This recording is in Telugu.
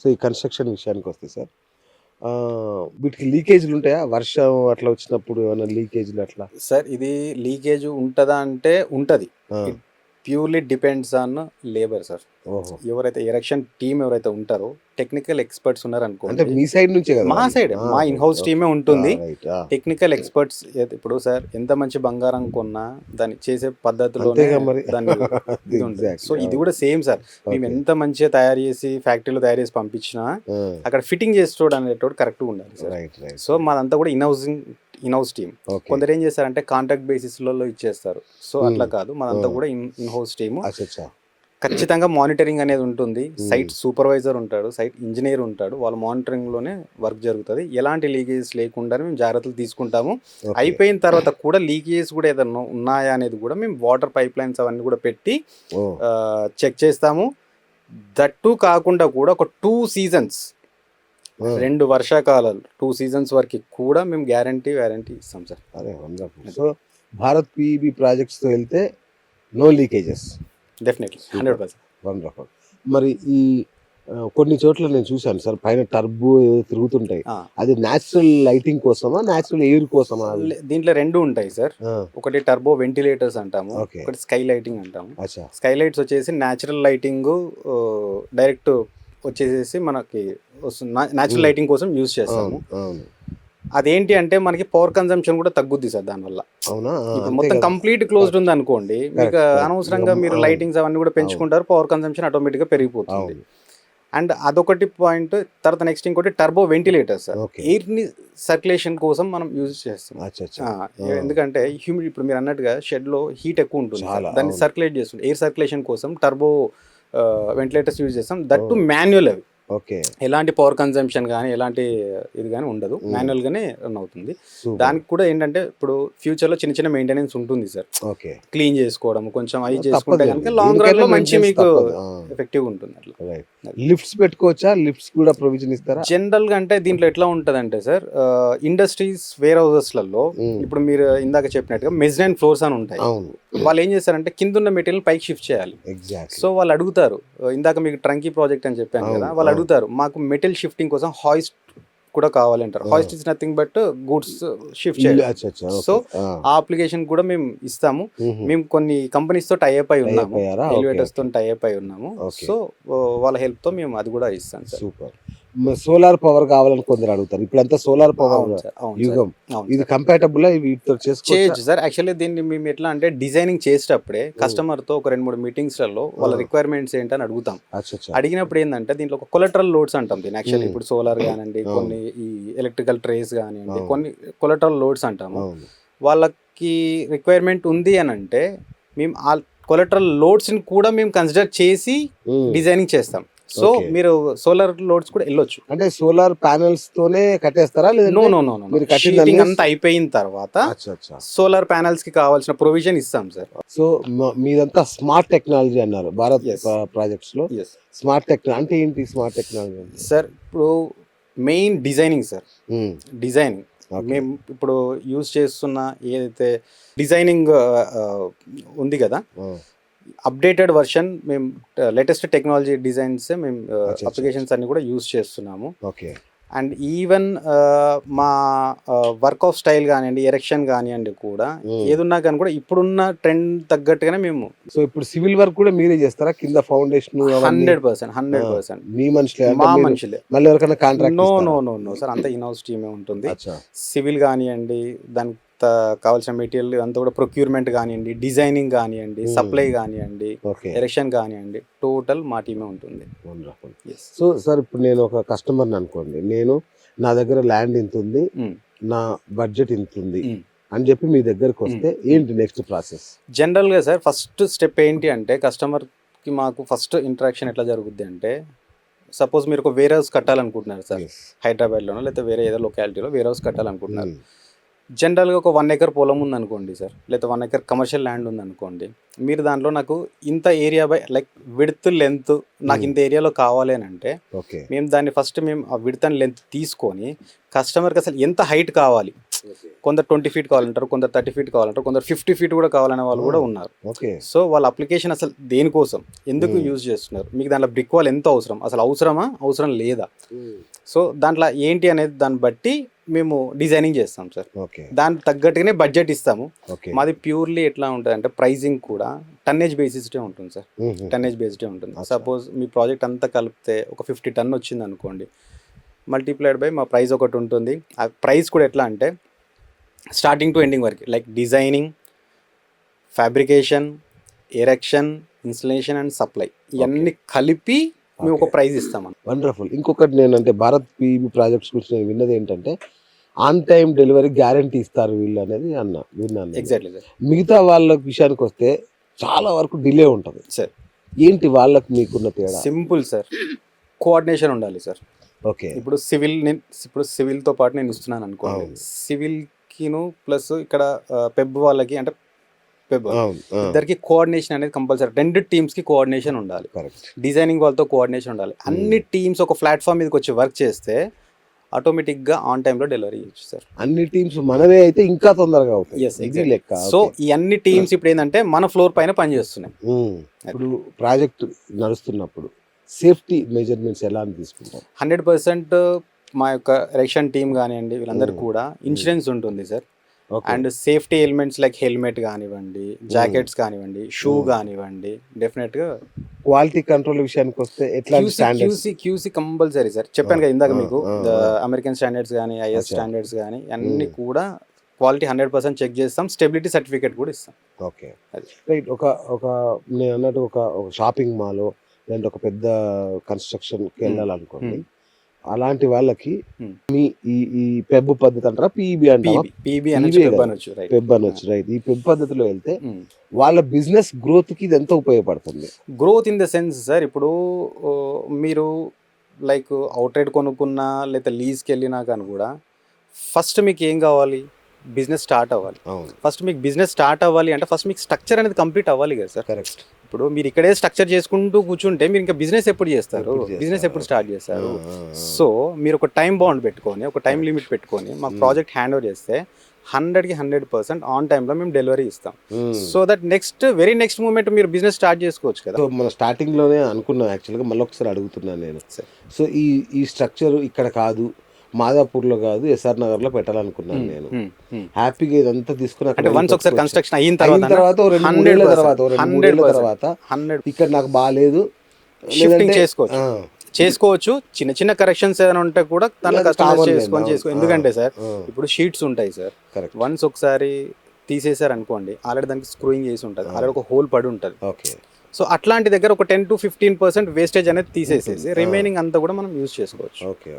సో ఈ కన్‌స్ట్రక్షన్ విషయానికొస్తే సార్ వీటికి లీకేజ్‌లు ఉంటాయా? వర్షం అట్లా వచ్చినప్పుడు ఏమన్నా లీకేజ్‌లు అట్లా? సార్ ఇది లీకేజ్ ఉంటదా అంటే ఉంటది. ఆ! It purely depends on labour sir. ఓహో! ఎవరైతే ఎరెక్షన్ టీమ్ ఎవరైతే ఉంటారో టెక్నికల్ ఎక్స్‌పర్ట్స్ అంటే ఉన్నారనుకోండి. మీ సైడ్ నుంచే కదా మా వాళ్ళు? సైడే ఆ! మా ఇన్ రైట్. House okay. టీమే ఆ! ఉంటుంది. రైట్. ఆ! టెక్నికల్ ఎక్స్‌పర్ట్స్ ఇప్పుడు సార్ ఎంత మంచి బంగారం కొన్నా దాన్ని చేసే పద్ధతిలోనే అంతేగా మరి. దాన్ని ఇది ఉంటుంది. So exactly. ఇది అవును. కూడా సేమ్ సార్. మేము ఓకే. ఎంత మంచిగా తయారు చేసి ఫ్యాక్టరీలో తయారు చేసి పంపించినా ఆ! అక్కడ ఫిట్టింగ్ చేసేటోడు అనేటోడు కరెక్ట్‌గా ఉండాలి సార్. రైట్. రైట్. సో మాదంతా కూడా ఇన్ హౌస్ టీమ్. ఓకే. కొందరు ఏం చేస్తారంటే కాంట్రాక్ట్ బేసిస్‌లలో ఇచ్చేస్తారు. సో హ్మ్. అట్లా కాదు. మాదంతా ఆ! కూడా ఇన్ హౌస్ టీము. అచ్చచ్చా! ఖచ్చితంగా మానిటరింగ్ అనేది ఉంటుంది. హ్మ్. సైట్ సూపర్వైజర్ ఉంటాడు. సైట్ ఇంజినీర్ ఉంటాడు. వాళ్ళ మానిటరింగ్‌లోనే వర్క్ జరుగుతది. ఎలాంటి లీకేజెస్ లేకుండానే మేము జాగ్రత్తలు తీసుకుంటాము. ఓకే. అయిపోయిన తర్వాత కూడా లీకేజెస్ కూడా ఏదన్నా ఉన్నాయా అనేది కూడా మేము వాటర్ పైప్ లైన్స్ అవన్నీ కూడా పెట్టి ఓహ్! చెక్ చేస్తాము. దట్ టూ కాకుండా కూడా ఒక 2 సీజన్స్ ఆ! 2 వర్షాకాలాలు 2 సీజన్స్ వరకి కూడా మేము వారంటీ ఇస్తాం సార్. అరే వండర్‌ఫుల్. సో భారత్ పీఈబీ ప్రాజెక్ట్స్‌తో వెళ్తే no leakages. Definitely. Super. 100%. Wonderful. మరి ఈ కొన్ని చోట్ల నేను చూసాను సార్ పైన టర్బో ఏవో తిరుగుతుంటాయి. ఆ! అది నేచురల్ లైటింగ్ కోసమా? నేచురల్ ఎయిర్ కోసమా అవి? దీంట్లో 2 ఉంటాయి సార్. ఆ! ఒకటి టర్బో వెంటిలేటర్స్ అంటాము. ఓకే. ఒకటి స్కై లైటింగ్ అంటాము. అచ్చా! స్కై లైట్స్ వచ్చేసి న్యాచురల్ లైటింగు డైరెక్ట్ వచ్చేసేసి మనకి వస్తుంది. న్యాచురల్ హ్మ్. లైటింగ్ కోసం యూజ్ చేస్తాము. అవును. అవును. అదేంటి అంటే మనకి పవర్ కన్జంప్షన్ కూడా తగ్గుద్ది సార్ దానివల్ల. అవునా? ఆ! ఇప్పుడు అంతే మొత్తం కదా! Complete closed correct. ఉందనుకోండి, మీకు కరెక్ట్. కరెక్ట్. అనవసరంగా మీరు అవును. లైటింగ్స్ అవన్నీ కూడా అవును. పెంచుకుంటారు. పవర్ కన్జంప్షన్ ఆటోమేటిక్‌గా పెరిగిపోతుంది. అవును. అండ్ అదొకటి పాయింట్. తర్వాత నెక్స్ట్ ఇంకోటి టర్బో వెంటిలేటర్ సార్. ఓకే. ఎయిర్‌ని సర్క్యులేషన్ కోసం మనం యూజ్ చేస్తాం. అచ్చచ్చా! ఆ! ఆ! ఎందుకంటే ఇప్పుడు మీరు అన్నట్టుగా షెడ్‌లో హీట్ ఎక్కువ ఉంటుంది సార్. చాలా. దాన్ని అవును. సర్క్యులేట్ చేస్తుంది. ఎయిర్ సర్క్యులేషన్ కోసం టర్బో వెంటిలేటర్స్ యూజ్ చేస్తాం. That to oh! మాన్యువల్ అవి. ఓకే. ఎలాంటి పవర్ కన్జంప్షన్ గానీ, ఎలాంటి ఇది గానీ ఉండదు. హ్మ్. మాన్యువల్‌గానే రన్ అవుతుంది. సూపర్. దానికి కూడా ఏంటంటే ఇప్పుడు ఫ్యూచర్‌లో చిన్న చిన్న మెయింటెనెన్స్ ఉంటుంది సార్. ఓకే. క్లీన్ చేసుకోవడం కొంచెం అవి చేసుకుంటే తప్పదులెండి. గనుక లాంగ్ దేనికైనా రన్‌లో మంచి మెయింటెనెన్స్ మీకు తప్పదు. ఆ! ఎఫెక్టివ్‌గా ఉంటుంది అట్లా. రైట్. అది. లిఫ్ట్స్ పెట్టుకోవచ్చా? లిఫ్ట్స్ కూడా ప్రొవిజన్ ఇస్తారా? జనరల్‌గా అంటే దీంట్లో ఎట్లా ఉంటదంటే సార్ ఇండస్ట్రీస్ వేర్ హౌసెస్‌లలో హ్మ్. ఇప్పుడు మీరు ఇందాక చెప్పినట్టుగా మెజ్జైన్ ఫ్లోర్స్ అని ఉంటాయి. అవును. వాళ్ళు ఏం చేస్తారంటే కిందున్న మెటీరియల్ పైకి షిఫ్ట్ చేయాలి. ఎగ్జాక్ట్‌లీ. సో వాళ్ళు అడుగుతారు. ఇందాక మీకు ట్రంకీ ప్రాజెక్ట్ అని చెప్పాను కదా! అవును. వాళ్ళు అవును. అడుగుతారు. మాకు మెటల్ షిఫ్టింగ్ కోసం హాయిస్ట్ కూడా కావాలి అంటారు. ఆ! Hoist is nothing but goods shift చేయడం. అచ్చచ్చా! So okay. ఆ! ఆ అప్లికేషన్ కూడా మేము ఇస్తాము. హుహు. మేము కొన్ని కంపెనీస్‌తో టై అప్ అయి టై అప్ ఉన్నాము. అయ్యారా? ఓకే. ఎలివేటర్స్‌తో ఓకే. టై అప్ అయి ఉన్నాము. ఓకే. సో వాళ్ళ హెల్ప్‌తో మేము అది కూడా ఇస్తాం సార్. సూపర్. సోలార్ పవర్ కావాలని కొందరు అడుగుతారు. ఇప్పుడంతా సోలార్ పవర్ అవును సార్. అవును సార్. యుగం. అవును ఇది సార్. కంపాటబులా వీటితో చేసుకోవచ్చా? చేయొచ్చు సార్. యాక్చువల్లీ దీన్ని మేము ఎట్లా అంటే డిజైనింగ్ చేసేటప్పుడే హ్మ్. కస్టమర్‌తో ఒక 2, 3 మీటింగ్స్‌లలో వాళ్ళ ఆ! రిక్వైర్మెంట్స్ ఏంటని అడుగుతాం. అచ్చచ్చా! అడిగినప్పుడు ఏందంటే దీంట్లో ఒక కొలెటరల్ లోడ్స్ అంటాం దీన్ని. యాక్చువల్లీ హ్మ్. ఇప్పుడు సోలార్ గానియండి, అవును. కొన్ని ఈ ఎలక్ట్రికల్ ట్రేస్ గానియండి, అవును. కొన్ని కొలెటరల్ లోడ్స్ అంటాము. అవును. వాళ్ళకి రిక్వైర్మెంట్ ఉంది అనంటే మేము ఆ కొలెటరల్ లోడ్స్‌ని కూడా మేము కన్సిడర్ చేసి హ్మ్. డిజైనింగ్ చేస్తాం. So okay. మీరు సోలార్ లోడ్స్ కూడా ఎళ్ళొచ్చు. అంటే సోలార్ ప్యానెల్స్‌తోనే కట్టేస్తారా? నో, లేదంటే నో, నో, నో, నో. మీరు కట్టిందన్నీ షీటింగ్ అంతా అయిపోయిన తర్వాత అచ్చచ్చా! సోలార్ ప్యానెల్స్‌కి కావాల్సిన ప్రొవిజన్ ఇస్తాం సార్. సో, మీదంతా స్మార్ట్ టెక్నాలజీ అన్నారు. భారత్ యెస్. ప్రాజెక్ట్స్‌లో. యెస్. స్మార్ట్ అంటే ఏంటి స్మార్ట్ టెక్నాలజీ అంటే? సార్ ఇప్పుడు మెయిన్ డిజైనింగ్ సార్. హ్మ్. డిజైనింగ్. ఓకే. మేము ఇప్పుడు యూజ్ చేస్తున్న ఏదైతే డిజైనింగ్ ఉంది గదా! ఆ! అప్‌డేటెడ్ వర్షన్ మేము లేటెస్ట్ టెక్నాలజీ డిజైన్సే మేము అచ్చచ్చా! అప్లికేషన్స్ అన్నీ కూడా యూజ్ చేస్తున్నాము. ఓకే. అండ్ ఈవెన్ మా వర్క్ ఆఫ్ స్టైల్ గానియండి, ఎరెక్షన్ గానియండి కూడా హ్మ్. ఏదున్నా గాని కూడా ఇప్పుడున్న ట్రెండ్ తగ్గట్టుగానే మేము సో, ఇప్పుడు సివిల్ వర్క్ కూడా మీరే చేస్తారా? కింద ఫౌండేషను అవన్నీ? 100%, ఆ! 100% మీ మనుషులే అంటే మా మీరు మనుషులే. మళ్ళీ ఎవరికైనా కాంట్రాక్ట్ నో, నో, ఇస్తారా? No, no sir. అంతా ఇన్ హౌస్ టీమే ఉంటుంది. అచ్చా! సివిల్ గానియండి, దానికి కావాల్సిన మెటీరియల్ అంతా కూడా ప్రొక్యూర్‌మెంట్ గానియండి, డిజైనింగ్ గానియండి, హ్మ్. సప్లై గానియండి, ఓకే. ఎరెక్షన్ గానియండి, టోటల్ మా టీమే ఉంటుంది. వండర్‌ఫుల్. యెస్. సో, సార్ ఇప్పుడు నేను ఒక కస్టమర్‌ని అనుకోండి. నా దగ్గర ల్యాండ్ ఇంతుంది. హ్మ్. నా బడ్జెట్ ఇంతుంది హ్మ్. అని చెప్పి మీ హ్మ్. దగ్గరకొస్తే హ్మ్. ఏంటి నెక్స్ట్ ప్రాసెస్? జనరల్‌గా సార్ ఫస్ట్ స్టెప్ ఏంటి అంటే కస్టమర్‌కి మాకు ఫస్ట్ ఇంటరాక్షన్ ఎట్లా జరుగుద్ది అంటే, సపోజ్ మీరు ఒక వేర్ హౌస్ కట్టాలనుకుంటున్నారు సార్. యెస్. హైదరాబాద్‌లోనో లేకపోతే వేరే ఏదో లొకాలిటీలో వేర్ హౌస్ కట్టాలనుకుంటున్నారు. హ్మ్. జనరల్గా ఒక 1 ఎకర్ పొలం ఉందనుకోండి సార్, లేదా 1 ఎకర్ కమర్షియల్ ల్యాండ్ ఉందనుకోండి, మీరు దాంట్లో నాకు ఇంత area by like width length నాకు ఇంత ఏరియాలో కావాలి అని అంటే ఓకే మేము దాన్ని ఫస్ట్ మేము ఆ విడ్త్ అండ్ లెంత్ తీసుకొని కస్టమర్కి అసలు ఎంత హైట్ కావాలి, కొందరు 20 ఫీట్ కావాలంటారు, కొందరు 30 ఫీట్ కావాలంటారు, కొందరు 50 ఫీట్ కూడా కావాలనే వాళ్ళు కూడా ఉన్నారు. ఓకే సో వాళ్ళ అప్లికేషన్ అసలు దేనికోసం ఎందుకు యూజ్ చేస్తున్నారు, మీకు దాంట్లో బ్రిక్ వాల్ ఎంత అవసరం, అసలు అవసరమా అవసరం లేదా, సో దాంట్లో ఏంటి అనేది దాన్ని బట్టి మేము డిజైనింగ్ చేస్తాం సార్. ఓకే దానికి తగ్గట్టుగానే బడ్జెట్ ఇస్తాము. ఓకే మాది ప్యూర్లీ ఎట్లా ఉంటుంది అంటే ప్రైజింగ్ కూడా టన్నేజ్ బేసిస్డే ఉంటుంది సార్. టన్నేజ్ బేస్డే ఉంటుంది. సపోజ్ మీ ప్రాజెక్ట్ అంతా కలిపితే ఒక 50 టన్ వచ్చింది అనుకోండి, మల్టీప్లైడ్ బై మా ప్రైస్ ఒకటి ఉంటుంది. ఆ ప్రైస్ కూడా ఎట్లా అంటే స్టార్టింగ్ టు ఎండింగ్ వరకు like designing, fabrication, erection, installation and supply ఇవన్నీ కలిపి మేము ఒక ప్రైజ్ ఇస్తామని. వండర్ఫుల్. ఇంకొకటి నేను అంటే భారత్ పీఈబీ ప్రాజెక్ట్స్ గురించి నేను విన్నది ఏంటంటే ఆన్ టైం డెలివరీ గ్యారంటీ ఇస్తారు వీళ్ళు అనేది విన్నాను. Exactly sir. మిగతా వాళ్ళ విషయానికి వస్తే చాలా వరకు డిలే ఉంటుంది సార్. ఏంటి వాళ్ళకి మీకున్న తేడా? సింపుల్ సార్, కోఆర్డినేషన్ ఉండాలి సార్. ఓకే ఇప్పుడు సివిల్తో పాటు నేను ఇస్తున్నాను అనుకోండి, సివిల్కిను ప్లస్ ఇక్కడ పెబ్ వాళ్ళకి అంటే పెబ్ ఇద్దరికి కోఆర్డినేషన్ అనేది కంపల్సరీ. 2 టీమ్స్కి కోఆర్డినేషన్ ఉండాలి. కరెక్ట్. డిజైనింగ్ వాళ్ళతో కోఆర్డినేషన్ ఉండాలి. అన్ని టీమ్స్ ఒక ప్లాట్ఫామ్ మీదకి వచ్చి వర్క్ చేస్తే ఆటోమేటిక్గా ఆన్ టైంలో డెలివరీ ఇచ్చు సార్. అన్ని టీమ్స్ మనవే అయితే ఇంకా తొందరగా అవుతాయి. Yes, exactly. సో ఈ అన్ని టీమ్స్ ఇప్పుడు ఏంటంటే మన ఫ్లోర్ పైన పనిచేస్తున్నాయి. ఇప్పుడు ప్రాజెక్ట్ నడుస్తున్నప్పుడు సేఫ్టీ మెజర్మెంట్స్ ఎలా అని తీసుకుంటారు? 100% మా యొక్క ఎలక్షన్ టీమ్ కానివ్వండి వీళ్ళందరూ కూడా ఇన్సూరెన్స్ ఉంటుంది sir. And safety elements like helmet కానివ్వండి, జాకెట్స్ కానివ్వండి, షూ కానివ్వండి, డెఫినెట్గా క్వాలిటీ కంట్రోల్ విషయానికి వస్తే ఎట్లా స్టాండర్డ్స్? QC compulsory sir. చెప్పాను కదా ఇందాక మీకు, అమెరికన్ స్టాండర్డ్స్ కానీ ఐఎస్ స్టాండర్డ్స్ కానీ అన్ని కూడా క్వాలిటీ 100% చెక్ చేస్తాం. స్టెబిలిటీ సర్టిఫికేట్ కూడా ఇస్తాం. Okay right. ఒక నేను అన్నట్టు ఒక షాపింగ్ మాల్ లేదంటే ఒక పెద్ద కన్స్ట్రక్షన్కి వెళ్ళాలనుకోండి, అలాంటి వాళ్ళకి మీ ఈ పెబ్ పద్ధతి అంటారా పీఈబీ అంటారా? పెబ్ అనొచ్చు రైట్. ఈ పెబ్ పద్ధతిలో వెళ్తే వాళ్ళ బిజినెస్ గ్రోత్ కి ఇది ఎంత ఉపయోగపడుతుంది? Growth in the sense sir, ఇప్పుడు మీరు లైక్ అవుట్ రైడ్ కొనుక్కున్నా లేదా లీజ్కి వెళ్ళినా కానీ కూడా ఫస్ట్ మీకు ఏం కావాలి, బిజినెస్ స్టార్ట్ అవ్వాలి. ఫస్ట్ మీకు బిజినెస్ స్టార్ట్ అవ్వాలి అంటే ఫస్ట్ మీకు స్ట్రక్చర్ అనేది కంప్లీట్ అవ్వాలి కదా సార్. కరెక్ట్. ఇప్పుడు మీరు ఇక్కడే స్ట్రక్చర్ చేసుకుంటూ కూర్చుంటే మీరు ఇంకా బిజినెస్ ఎప్పుడు చేస్తారు, బిజినెస్ ఎప్పుడు స్టార్ట్ చేస్తారు? సో మీరు ఒక టైం బౌండ్ పెట్టుకొని, ఒక టైం లిమిట్ పెట్టుకొని మాకు ప్రాజెక్ట్ హ్యాండ్ ఓవర్ చేస్తే 100% ఆన్ టైంలో మేము డెలివరీ ఇస్తాం. So that very next moment మీరు బిజినెస్ స్టార్ట్ చేసుకోవచ్చు కదా. సో మన స్టార్టింగ్లోనే అనుకున్నాం యాక్చువల్గా, మళ్ళీ ఒకసారి అడుగుతున్నాను నేను. సో ఈ స్ట్రక్చర్ ఇక్కడ కాదు, మాదాపూర్లో కాదు, ఎస్ఆర్ నగర్లో పెట్టాలనుకున్నాను నేను. హ్యాపీగా ఇదంతా తీసుకుని అంటే వన్స్ ఒకసారి కన్స్ట్రక్షన్ అయిన తర్వాత 2-3 తర్వాత ఇక్కడ నాకు బాగాలేదు షిఫ్టింగ్ చేసుకోవచ్చు. చిన్న చిన్న కరెక్షన్స్ ఏదైనా ఉంటే కూడా దాంట్లో కస్టమైజ్ చేసుకో. ఎందుకంటే సార్ ఇప్పుడు షీట్స్ ఉంటాయి సార్, వన్స్ ఒకసారి తీసేసారు అనుకోండి, ఆల్రెడీ దానికి స్క్రూయింగ్ చేసి ఉంటుంది, ఆల్రెడీ ఒక హోల్ పడి ఉంటుంది. ఓకే. సో అట్లాంటి దగ్గర ఒక 10-15% వేస్టేజ్ అనేది తీసేసేసి రిమైనింగ్ అంతా కూడా మనం యూజ్ చేసుకోవచ్చు. ఓకే.